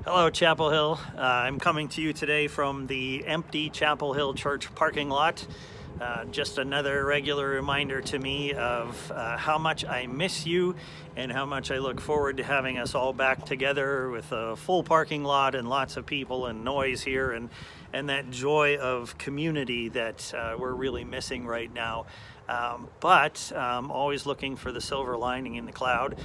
Hello, Chapel Hill. I'm coming to you today from the empty Chapel Hill Church parking lot. Just another regular reminder to me of how much I miss you and how much I look forward to having us all back together with a full parking lot and lots of people and noise here and that joy of community that we're really missing right now. But always looking for the silver lining in the cloud.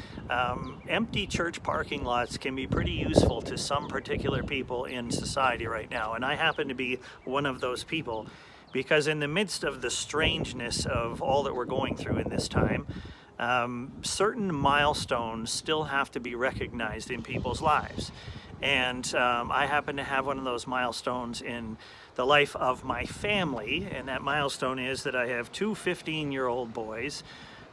Empty church parking lots can be pretty useful to some particular people in society right now, and I happen to be one of those people, because in the midst of the strangeness of all that we're going through in this time, certain milestones still have to be recognized in people's lives. And I happen to have one of those milestones in the life of my family, and that milestone is that I have two 15-year-old boys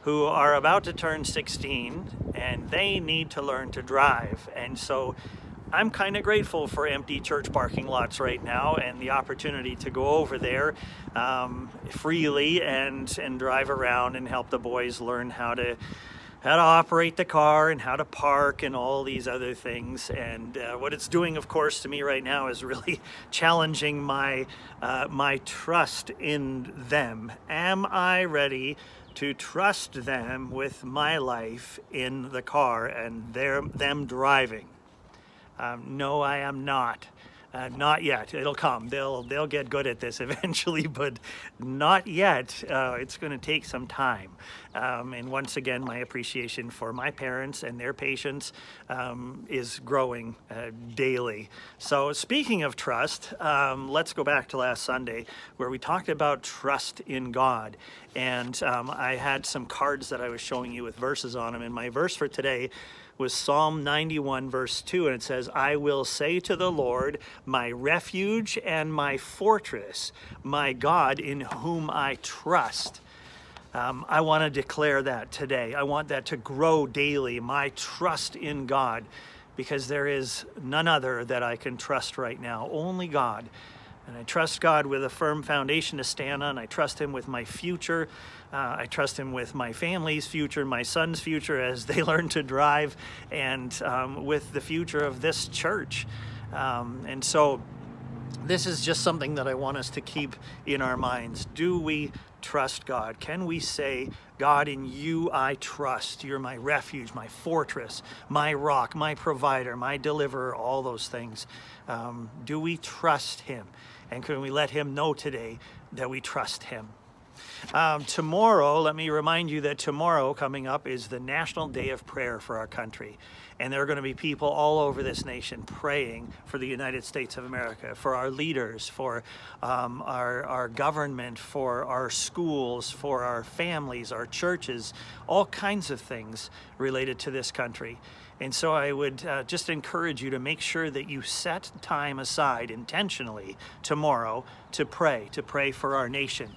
who are about to turn 16, and they need to learn to drive. And so I'm kind of grateful for empty church parking lots right now and the opportunity to go over there freely and drive around and help the boys learn how to operate the car and how to park and all these other things. And what it's doing, of course, to me right now is really challenging my trust in them. Am I ready to trust them with my life in the car and them driving? No, I am not. Not yet. It'll come. They'll get good at this eventually, but not yet. It's going to take some time. And once again, my appreciation for my parents and their patience is growing daily. So speaking of trust, let's go back to last Sunday where we talked about trust in God. And I had some cards that I was showing you with verses on them. And my verse for today was Psalm 91 verse 2, and it says, I will say to the Lord, my refuge and my fortress, my God in whom I trust. I want to declare that today. I want that to grow daily, my trust in God, because there is none other that I can trust right now, only God. And I trust God with a firm foundation to stand on. I trust Him with my future. I trust Him with my family's future, my son's future as they learn to drive, and with the future of this church. And so this is just something that I want us to keep in our minds. Do we trust God? Can we say, God, in you I trust. You're my refuge, my fortress, my rock, my provider, my deliverer, all those things. Do we trust Him? And can we let Him know today that we trust Him? Tomorrow, let me remind you that tomorrow coming up is the National Day of Prayer for our country. And there are going to be people all over this nation praying for the United States of America, for our leaders, for our government, for our schools, for our families, our churches, all kinds of things related to this country. And so I would just encourage you to make sure that you set time aside intentionally tomorrow to pray for our nation.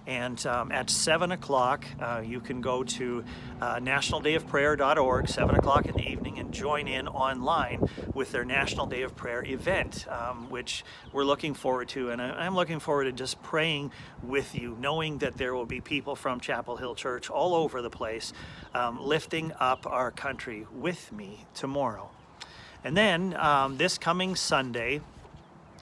And at 7 o'clock, you can go to nationaldayofprayer.org, 7 o'clock in the evening, and join in online with their National Day of Prayer event, which we're looking forward to. And I'm looking forward to just praying with you, knowing that there will be people from Chapel Hill Church all over the place lifting up our country with me tomorrow. And then this coming Sunday,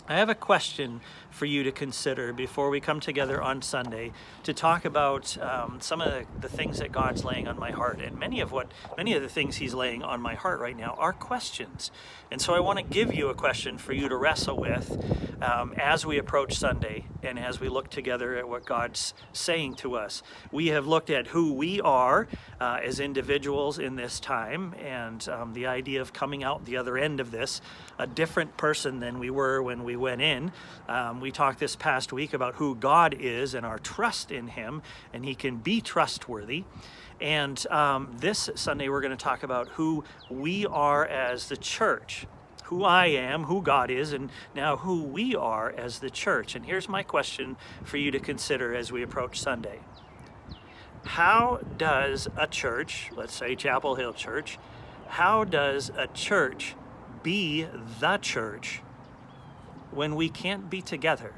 I have a question for you to consider before we come together on Sunday to talk about some of the things that God's laying on my heart. And many of the things He's laying on my heart right now are questions. And so I want to give you a question for you to wrestle with as we approach Sunday and as we look together at what God's saying to us. We have looked at who we are as individuals in this time, and the idea of coming out the other end of this a different person than we were when we went in. We talked this past week about who God is and our trust in Him, and He can be trustworthy. And this Sunday we're going to talk about who we are as the church, who I am, who God is, and now who we are as the church. And here's my question for you to consider as we approach Sunday. How does a church, let's say Chapel Hill Church, how does a church be the church when we can't be together?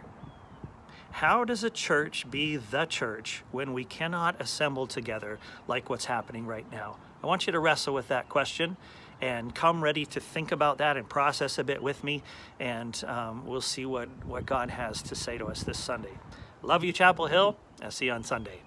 How does a church be the church when we cannot assemble together like what's happening right now? I want you to wrestle with that question and come ready to think about that and process a bit with me, and we'll see what God has to say to us this Sunday. Love you, Chapel Hill. I'll see you on Sunday.